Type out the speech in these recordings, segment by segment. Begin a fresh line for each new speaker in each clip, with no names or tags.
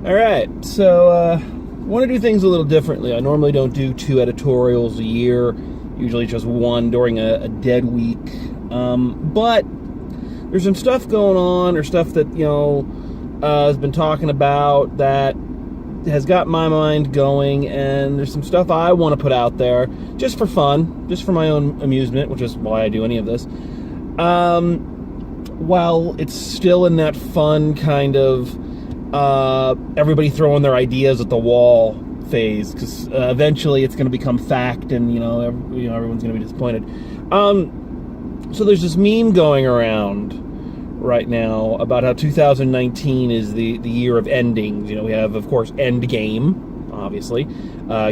All right, so I want to do things a little differently. I normally don't do 2 editorials a year, usually just 1 during a dead week. But there's some stuff going on, or stuff that, has been talking about that has got my mind going, and there's some stuff I want to put out there just for fun, just for my own amusement, which is why I do any of this. While it's still in that fun kind of everybody throwing their ideas at the wall phase, because eventually it's going to become fact, and everyone's going to be disappointed. So there's this meme going around right now about how 2019 is the year of endings. We have, of course, Endgame, obviously.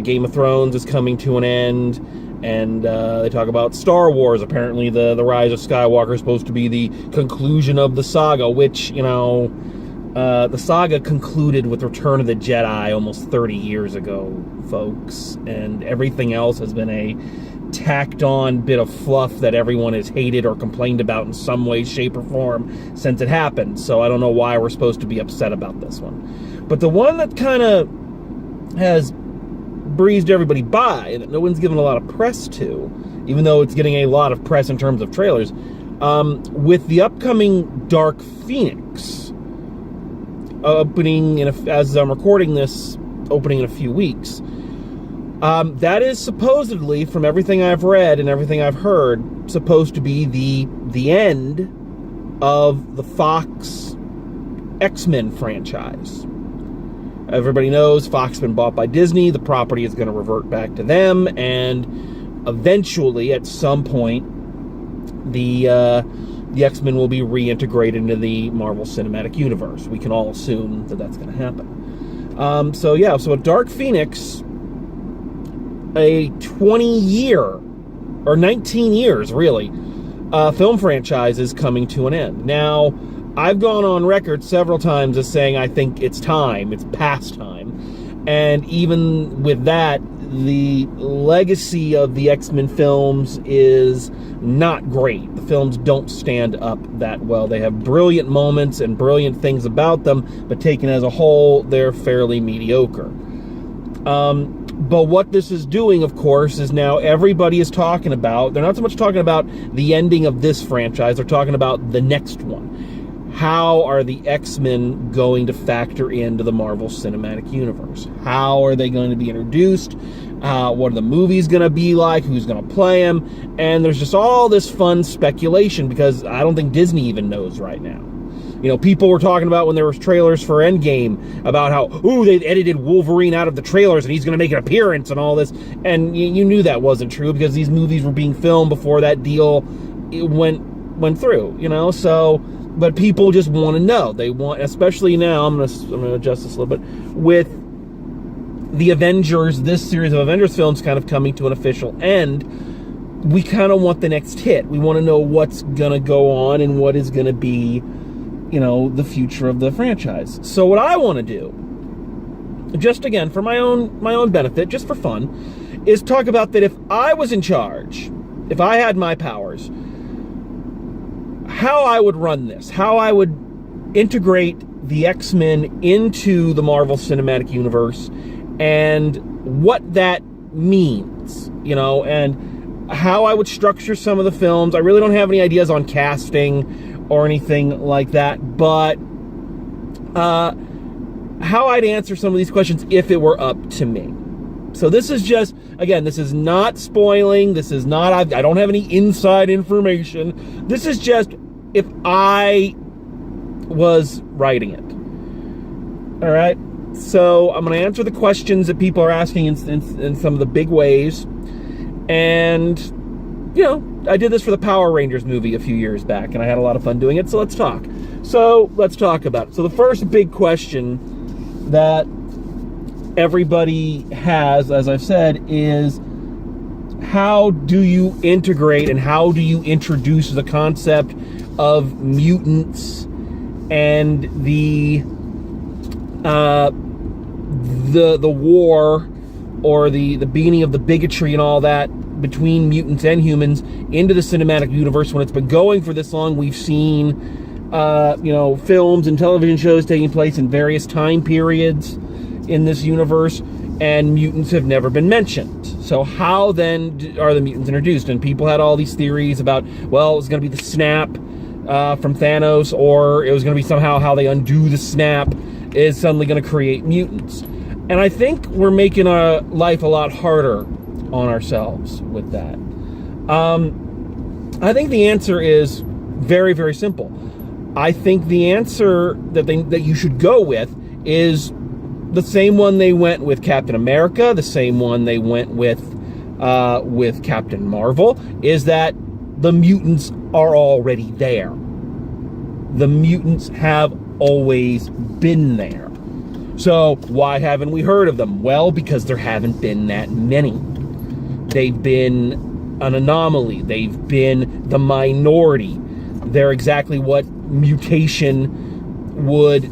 Game of Thrones is coming to an end, and they talk about Star Wars. Apparently the Rise of Skywalker is supposed to be the conclusion of the saga, which, the saga concluded with Return of the Jedi almost 30 years ago, folks, and everything else has been a tacked on bit of fluff that everyone has hated or complained about in some way, shape, or form since it happened. So I don't know why we're supposed to be upset about this one. But the one that kind of has breezed everybody by, and that no one's given a lot of press to, even though it's getting a lot of press in terms of trailers, with the upcoming Dark Phoenix opening, as I'm recording this, opening in a few weeks. That is supposedly, from everything I've read and everything I've heard, supposed to be the end of the Fox X-Men franchise. Everybody knows Fox has been bought by Disney. The property is going to revert back to them, and eventually, at some point, the X-Men will be reintegrated into the Marvel Cinematic Universe. We can all assume that that's going to happen. So a Dark Phoenix, a 20-year, or 19 years, really, film franchise is coming to an end. Now, I've gone on record several times as saying I think it's time, it's past time. And even with that, the legacy of the X-Men films is not great. The films don't stand up that well. They have brilliant moments and brilliant things about them, but taken as a whole, they're fairly mediocre. But what this is doing, of course, is now everybody is talking about, they're not so much talking about the ending of this franchise, they're talking about the next one. How are the X-Men going to factor into the Marvel Cinematic Universe? How are they going to be introduced? What are the movies going to be like? Who's going to play them? And there's just all this fun speculation, because I don't think Disney even knows right now. People were talking about when there was trailers for Endgame about how, they edited Wolverine out of the trailers and he's going to make an appearance and all this. And you knew that wasn't true, because these movies were being filmed before that deal went through, so... But people just want to know. They want, especially now, I'm gonna adjust this a little bit, with the Avengers, this series of Avengers films kind of coming to an official end, we kind of want the next hit. We want to know what's going to go on and what is going to be, the future of the franchise. So what I want to do, just again, for my own benefit, just for fun, is talk about that if I was in charge, if I had my powers, how I would run this, how I would integrate the X-Men into the Marvel Cinematic Universe, and what that means, and how I would structure some of the films. I really don't have any ideas on casting or anything like that, but how I'd answer some of these questions if it were up to me. So this is just, again, this is not spoiling. This is not, I don't have any inside information. This is just if I was writing it. All right? So I'm going to answer the questions that people are asking in some of the big ways. And, I did this for the Power Rangers movie a few years back, and I had a lot of fun doing it, so let's talk. So let's talk about it. So the first big question that everybody has, as I've said, is how do you integrate and how do you introduce the concept of mutants and the war, or the beginning of the bigotry and all that between mutants and humans into the cinematic universe when it's been going for this long? We've seen films and television shows taking place in various time periods in this universe, and mutants have never been mentioned. So how then are the mutants introduced? And people had all these theories about, well, it was going to be the snap from Thanos, or it was going to be somehow how they undo the snap is suddenly going to create mutants. And I think we're making our life a lot harder on ourselves with that. I think the answer is very, very simple. I think the answer that you should go with is the same one they went with Captain America, the same one they went with Captain Marvel, is that the mutants are already there. The mutants have always been there. So why haven't we heard of them? Well, because there haven't been that many. They've been an anomaly. They've been the minority. They're exactly what mutation would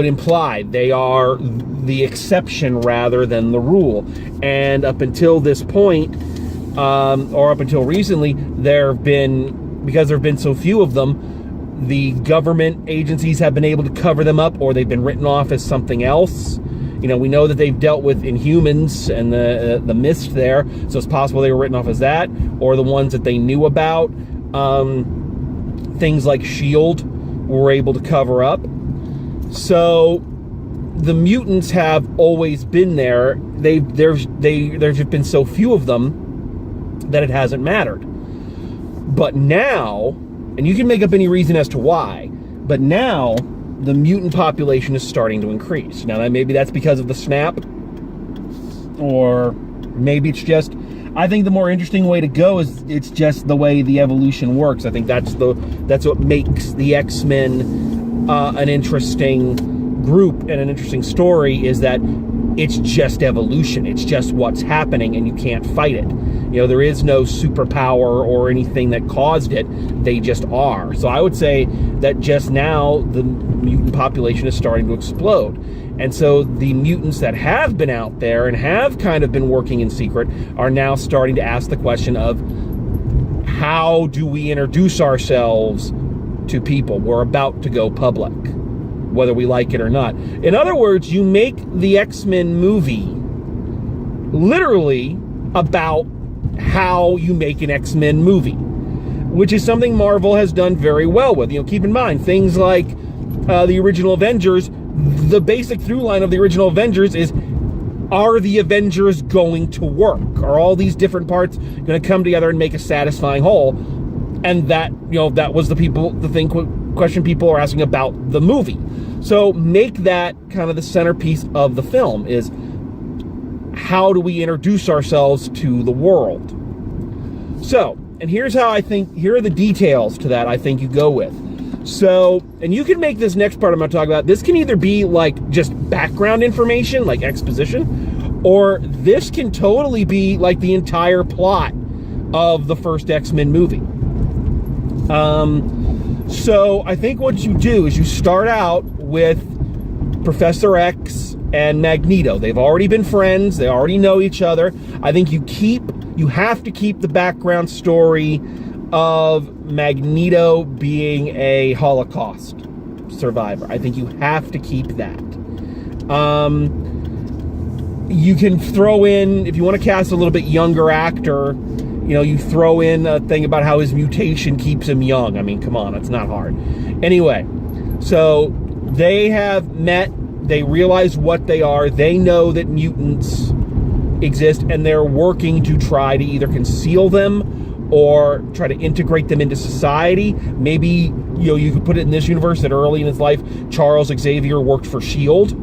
imply. They are the exception rather than the rule. And up until this point, or up until recently, because there have been so few of them, the government agencies have been able to cover them up, or they've been written off as something else. We know that they've dealt with Inhumans and the mist there, so it's possible they were written off as that, or the ones that they knew about. Things like S.H.I.E.L.D. were able to cover up. So the mutants have always been there. There's just been so few of them that it hasn't mattered. But now, and you can make up any reason as to why, but now the mutant population is starting to increase. Now, maybe that's because of the snap, or maybe it's just, I think the more interesting way to go is it's just the way the evolution works. I think that's what makes the X-Men an interesting group and an interesting story, is that it's just evolution. It's just what's happening, and you can't fight it. There is no superpower or anything that caused it. They just are. So I would say that just now the mutant population is starting to explode. And so the mutants that have been out there and have kind of been working in secret are now starting to ask the question of, how do we introduce ourselves to people? We're about to go public, whether we like it or not. In other words, you make the X-Men movie literally about how you make an X-Men movie, which is something Marvel has done very well with. Keep in mind, things like the original Avengers, the basic through line of the original Avengers is, are the Avengers going to work? Are all these different parts going to come together and make a satisfying whole? And that was the question people are asking about the movie. So make that kind of the centerpiece of the film, is how do we introduce ourselves to the world? So, and here are the details to that I think you go with. So, and you can make this next part I'm going to talk about, this can either be like just background information, like exposition, or this can totally be like the entire plot of the first X-Men movie. So I think what you do is you start out with Professor X and Magneto. They've already been friends. They already know each other. I think you have to keep the background story of Magneto being a Holocaust survivor. I think you have to keep that. You can throw in, if you want to cast a little bit younger actor, you throw in a thing about how his mutation keeps him young. I mean, come on, it's not hard. Anyway, so they have met, they realize what they are, they know that mutants exist, and they're working to try to either conceal them or try to integrate them into society. Maybe, you could put it in this universe that early in his life, Charles Xavier worked for S.H.I.E.L.D.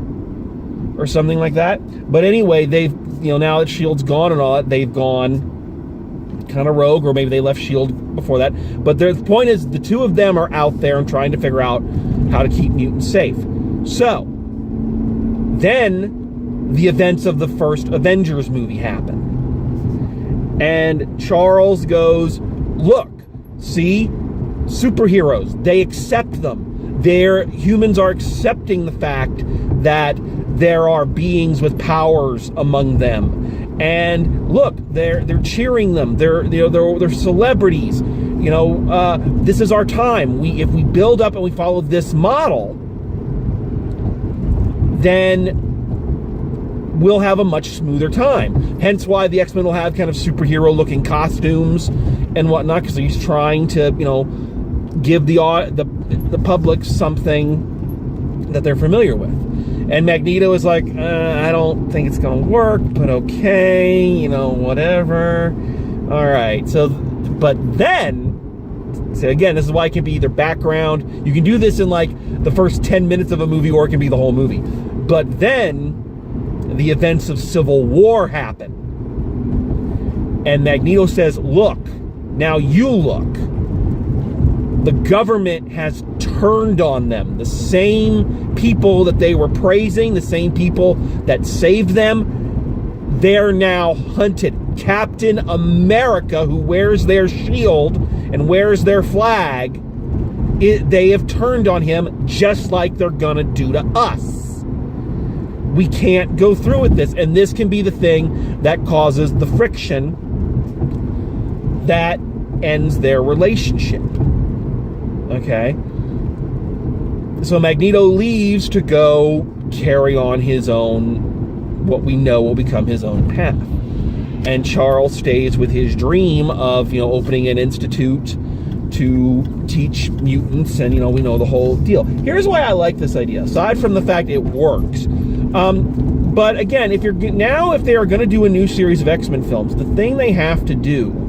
or something like that. But anyway, they've, now that S.H.I.E.L.D.'s gone and all that, they've gone kind of rogue, or maybe they left S.H.I.E.L.D. before that. But the point is, the two of them are out there and trying to figure out how to keep mutants safe. So, then the events of the first Avengers movie happen. And Charles goes, look, see, superheroes, they accept them. Humans are accepting the fact that there are beings with powers among them. And look, they're cheering them. They're celebrities. this is our time. If we build up and we follow this model, then we'll have a much smoother time. Hence why the X-Men will have kind of superhero-looking costumes and whatnot, because he's trying to, give the public something that they're familiar with. And Magneto is like, I don't think it's going to work, but okay, whatever. All right. So, but then, so again, this is why it can be either background. You can do this in like the first 10 minutes of a movie, or it can be the whole movie. But then the events of Civil War happen. And Magneto says, look, now you look. The government has turned on them. The same people that they were praising, the same people that saved them, they're now hunted. Captain America, who wears their shield and wears their flag, they have turned on him just like they're gonna do to us. We can't go through with this. And this can be the thing that causes the friction that ends their relationship. Okay? So Magneto leaves to go carry on his own, what we know will become his own path. And Charles stays with his dream of, opening an institute to teach mutants, and, we know the whole deal. Here's why I like this idea, aside from the fact it works. But again, if they are going to do a new series of X-Men films, the thing they have to do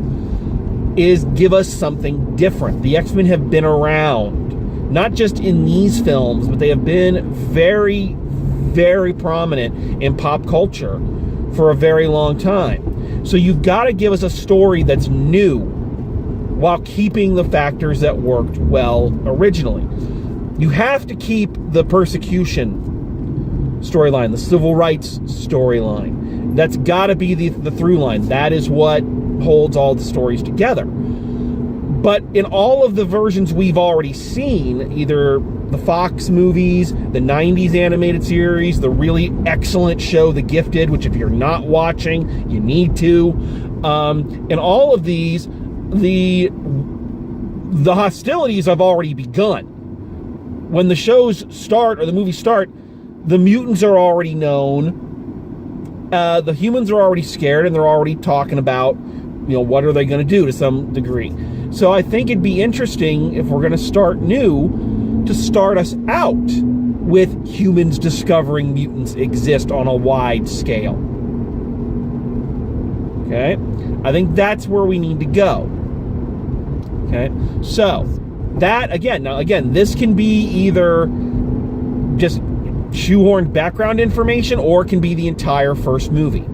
is give us something different. The X-Men have been around, not just in these films, but they have been very, very prominent in pop culture for a very long time. So you've got to give us a story that's new while keeping the factors that worked well originally. You have to keep the persecution storyline, the civil rights storyline. That's got to be the through line. That is what holds all the stories together. But in all of the versions we've already seen, either the Fox movies, the 90s animated series, the really excellent show The Gifted, which if you're not watching, you need to. In all of these, the hostilities have already begun. When the shows start or the movies start, the mutants are already known. The humans are already scared, and they're already talking about, what are they going to do to some degree. So I think it'd be interesting, if we're going to start new, to start us out with humans discovering mutants exist on a wide scale. Okay? I think that's where we need to go. Okay? So, that, again, this can be either just shoehorned background information, or it can be the entire first movie.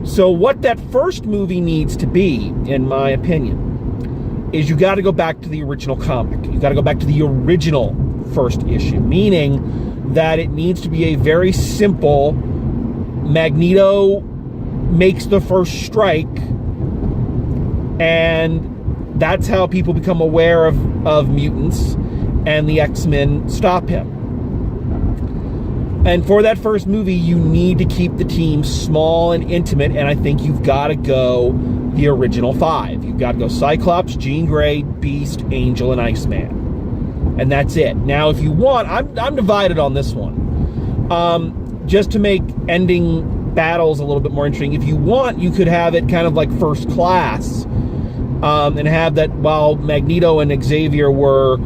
So what that first movie needs to be, in my opinion, is you got to go back to the original comic. You got to go back to the original first issue, meaning that it needs to be a very simple Magneto makes the first strike, and that's how people become aware of mutants, and the X-Men stop him. And for that first movie, you need to keep the team small and intimate, and I think you've got to go the original 5. You've got to go Cyclops, Jean Grey, Beast, Angel, and Iceman. And that's it. Now, if you want, I'm divided on this one. Just to make ending battles a little bit more interesting, if you want, you could have it kind of like First Class, and have that while Magneto and Xavier were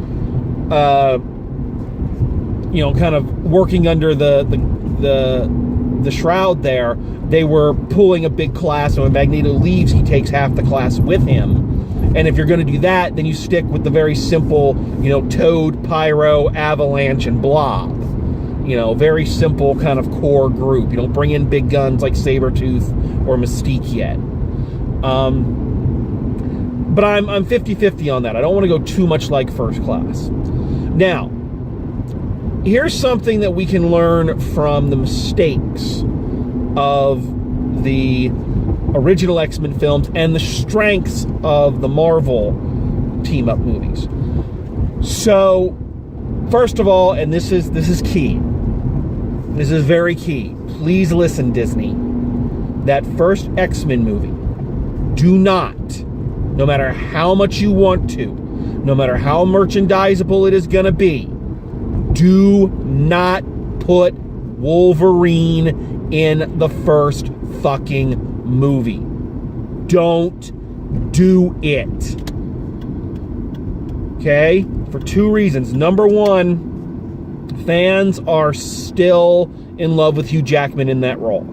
kind of working under the shroud there, they were pulling a big class, and when Magneto leaves, he takes half the class with him. And if you're going to do that, then you stick with the very simple, Toad, Pyro, Avalanche, and Blob. Very simple kind of core group. You don't bring in big guns like Sabretooth or Mystique yet. But I'm 50-50 on that. I don't want to go too much like First Class. Now, here's something that we can learn from the mistakes of the original X-Men films and the strengths of the Marvel team-up movies. So, first of all, and this is key. This is very key. Please listen, Disney. That first X-Men movie, do not no matter how much you want to, no matter how merchandisable it is going to be, do not put Wolverine in the first fucking movie. Don't do it. Okay? For two reasons. Number one, fans are still in love with Hugh Jackman in that role.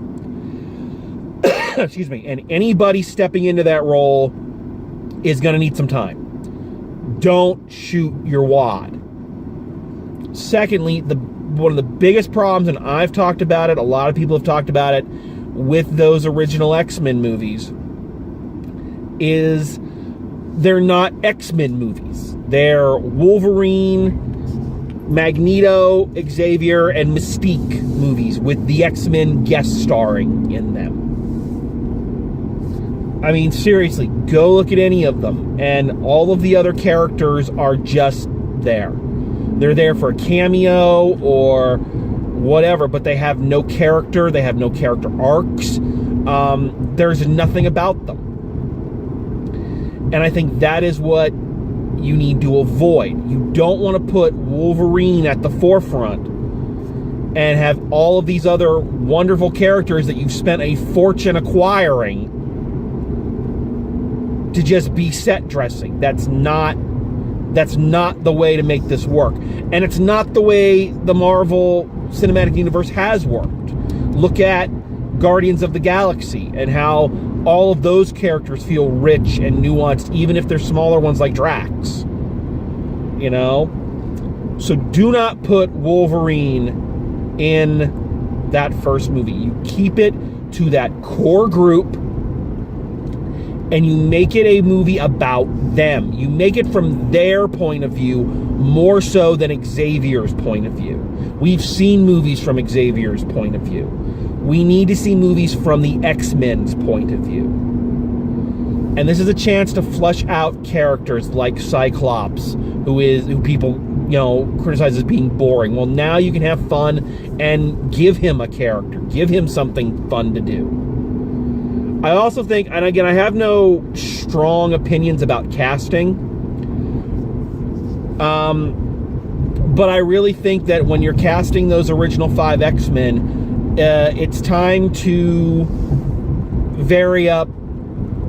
Excuse me. And anybody stepping into that role is going to need some time. Don't shoot your wad. Secondly, one of the biggest problems, and I've talked about it, a lot of people have talked about it, with those original X-Men movies, is they're not X-Men movies. They're Wolverine, Magneto, Xavier, and Mystique movies with the X-Men guest starring in them. I mean, seriously, go look at any of them, and all of the other characters are just there. They're there for a cameo or whatever, but they have no character. They have no character arcs. There's nothing about them. And I think that is what you need to avoid. You don't want to put Wolverine at the forefront and have all of these other wonderful characters that you've spent a fortune acquiring to just be set dressing. That's not the way to make this work. And it's not the way the Marvel Cinematic Universe has worked. Look at Guardians of the Galaxy and how all of those characters feel rich and nuanced, even if they're smaller ones like Drax. You know? So do not put Wolverine in that first movie. You keep it to that core group, and you make it a movie about them. You make it from their point of view more so than Xavier's point of view. We've seen movies from Xavier's point of view. We need to see movies from the X-Men's point of view. And this is a chance to flesh out characters like Cyclops, who people, criticize as being boring. Well, now you can have fun and give him a character. Give him something fun to do. I also think, and again, I have no strong opinions about casting, but I really think that when you're casting those original 5 X-Men, it's time to vary up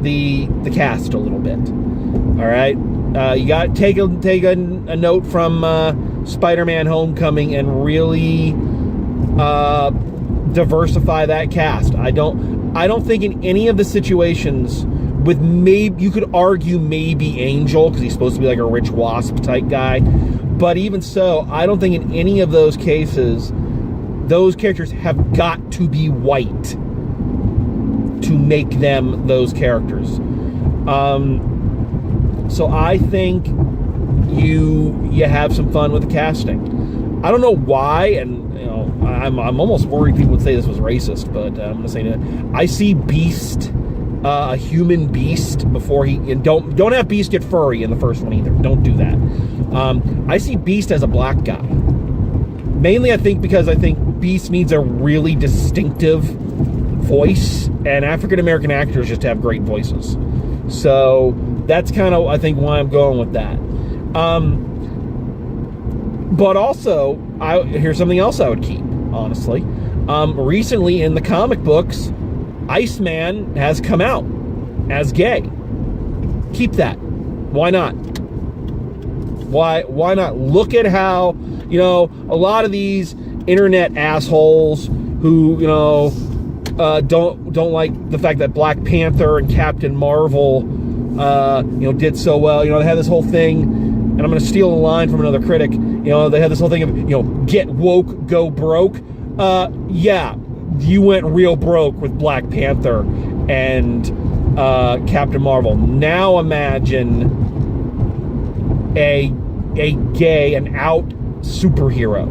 the cast a little bit. All right, you got to take a note from Spider-Man: Homecoming and really diversify that cast. I don't think in any of the situations with maybe, you could argue maybe Angel, because he's supposed to be like a rich wasp type guy, but even so, I don't think in any of those cases those characters have got to be white to make them those characters. So I think you have some fun with the casting. I don't know why, and I'm almost worried people would say this was racist, but I'm going to say that I see Beast, a human Beast, before and don't have Beast get furry in the first one either. Don't do that. I see Beast as a black guy. Mainly, I think, because I think Beast needs a really distinctive voice, and African-American actors just have great voices. So that's kind of, I think, why I'm going with that. But also, here's something else I would keep, honestly. Recently in the comic books, Iceman has come out as gay. Keep that. Why not? Why not? Look at how, a lot of these internet assholes who, don't like the fact that Black Panther and Captain Marvel, did so well. They had this whole thing, and I'm going to steal a line from another critic. They had this whole thing of, get woke, go broke. Yeah, you went real broke with Black Panther and Captain Marvel. Now imagine a gay, an out superhero.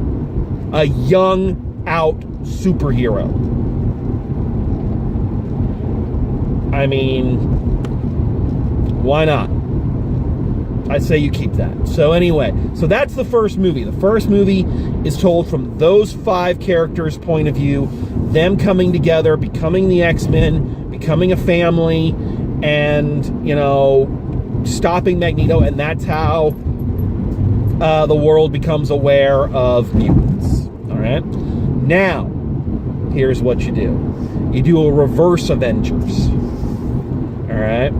A young, out superhero. I mean, why not? I say you keep that. So anyway, so that's the first movie. The first movie is told from those 5 characters' point of view, them coming together, becoming the X-Men, becoming a family, and, stopping Magneto, and that's how the world becomes aware of mutants. All right? Now, here's what you do. You do a reverse Avengers. All right?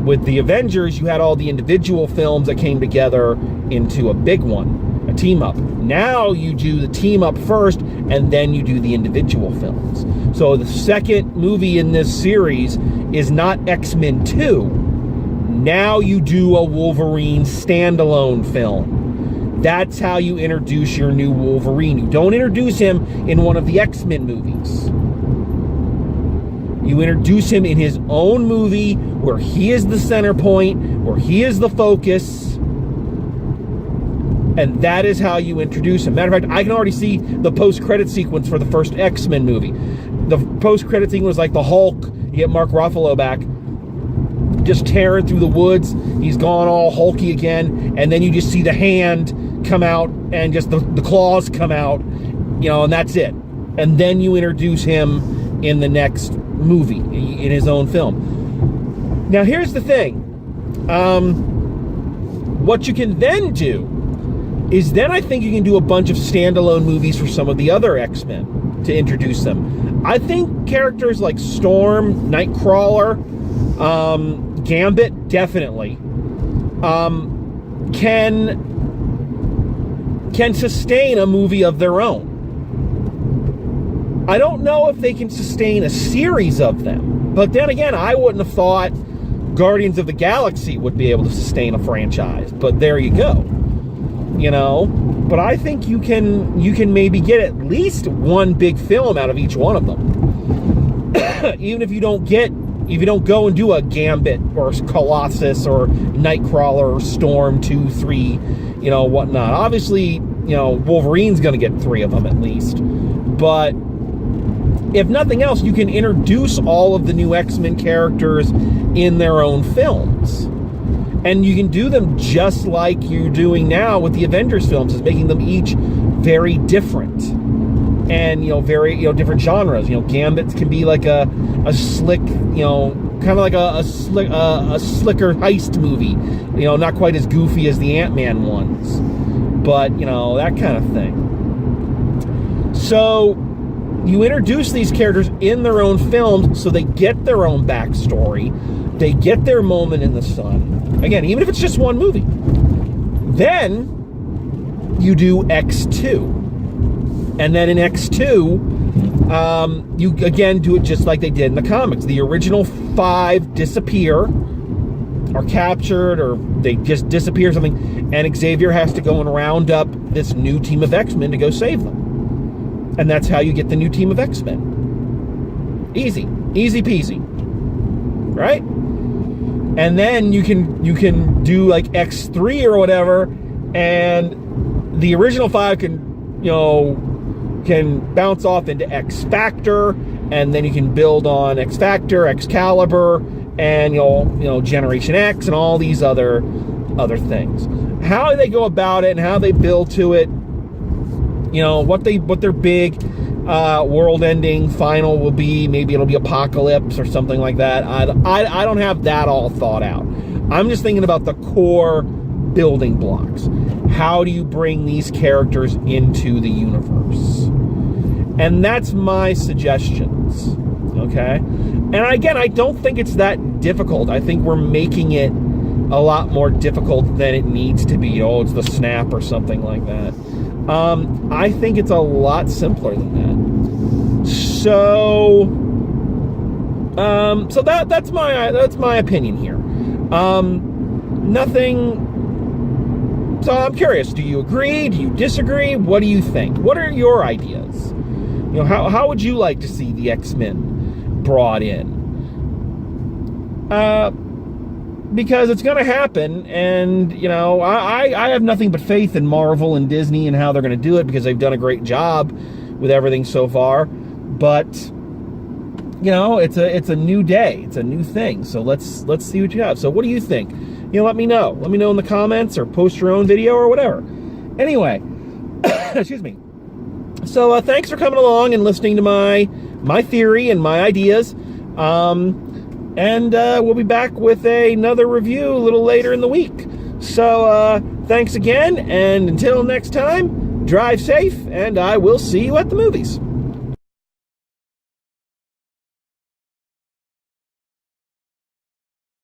With the Avengers, you had all the individual films that came together into a big one, a team-up. Now you do the team-up first, and then you do the individual films. So the second movie in this series is not X-Men 2. Now you do a Wolverine standalone film. That's how you introduce your new Wolverine. You don't introduce him in one of the X-Men movies. You introduce him in his own movie where he is the center point, where he is the focus, and that is how you introduce him. Matter of fact, I can already see the post-credit sequence for the first X-Men movie. The post-credit sequence was like the Hulk. You get Mark Ruffalo back, just tearing through the woods. He's gone all hulky again, and then you just see the hand come out and just the claws come out, and that's it. And then you introduce him in the next movie, in his own film. Now, here's the thing. What you can then do is then I think you can do a bunch of standalone movies for some of the other X-Men to introduce them. I think characters like Storm, Nightcrawler, Gambit, definitely, can sustain a movie of their own. I don't know if they can sustain a series of them, but then again, I wouldn't have thought Guardians of the Galaxy would be able to sustain a franchise, but there you go. But I think you can maybe get at least one big film out of each one of them. Even if you don't go and do a Gambit or Colossus or Nightcrawler or Storm 2, 3, whatnot. Obviously, Wolverine's going to get 3 of them at least. But if nothing else, you can introduce all of the new X-Men characters in their own films. And you can do them just like you're doing now with the Avengers films, is making them each very different. And, very, different genres. Gambit can be like a slick, kind of like a slicker heist movie. Not quite as goofy as the Ant-Man ones. But, that kind of thing. So you introduce these characters in their own films so they get their own backstory. They get their moment in the sun. Again, even if it's just one movie. Then you do X2. And then in X2, you again do it just like they did in the comics. The original 5 disappear, are captured, or they just disappear or something, and Xavier has to go and round up this new team of X-Men to go save them. And that's how you get the new team of X-Men. Easy peasy. Right? And then you can do like X3 or whatever, and the original 5 can bounce off into X Factor, and then you can build on X Factor, Excalibur, and Generation X, and all these other things. How they go about it and how they build to it, what their big world-ending final will be. Maybe it'll be Apocalypse or something like that. I don't have that all thought out. I'm just thinking about the core building blocks. How do you bring these characters into the universe? And that's my suggestions, okay? And again, I don't think it's that difficult. I think we're making it a lot more difficult than it needs to be. It's the snap or something like that. I think it's a lot simpler than that. So that's my opinion here. Nothing. So I'm curious. Do you agree? Do you disagree? What do you think? What are your ideas? How would you like to see the X-Men brought in? Because it's going to happen, and I have nothing but faith in Marvel and Disney and how they're going to do it, because they've done a great job with everything so far. But it's a new day, it's a new thing. So let's see what you have. So what do you think? Let me know. Let me know in the comments, or post your own video or whatever. Anyway, excuse me. So thanks for coming along and listening to my theory and my ideas. And And we'll be back with another review a little later in the week. So thanks again, and until next time, drive safe, and I will see you at the movies.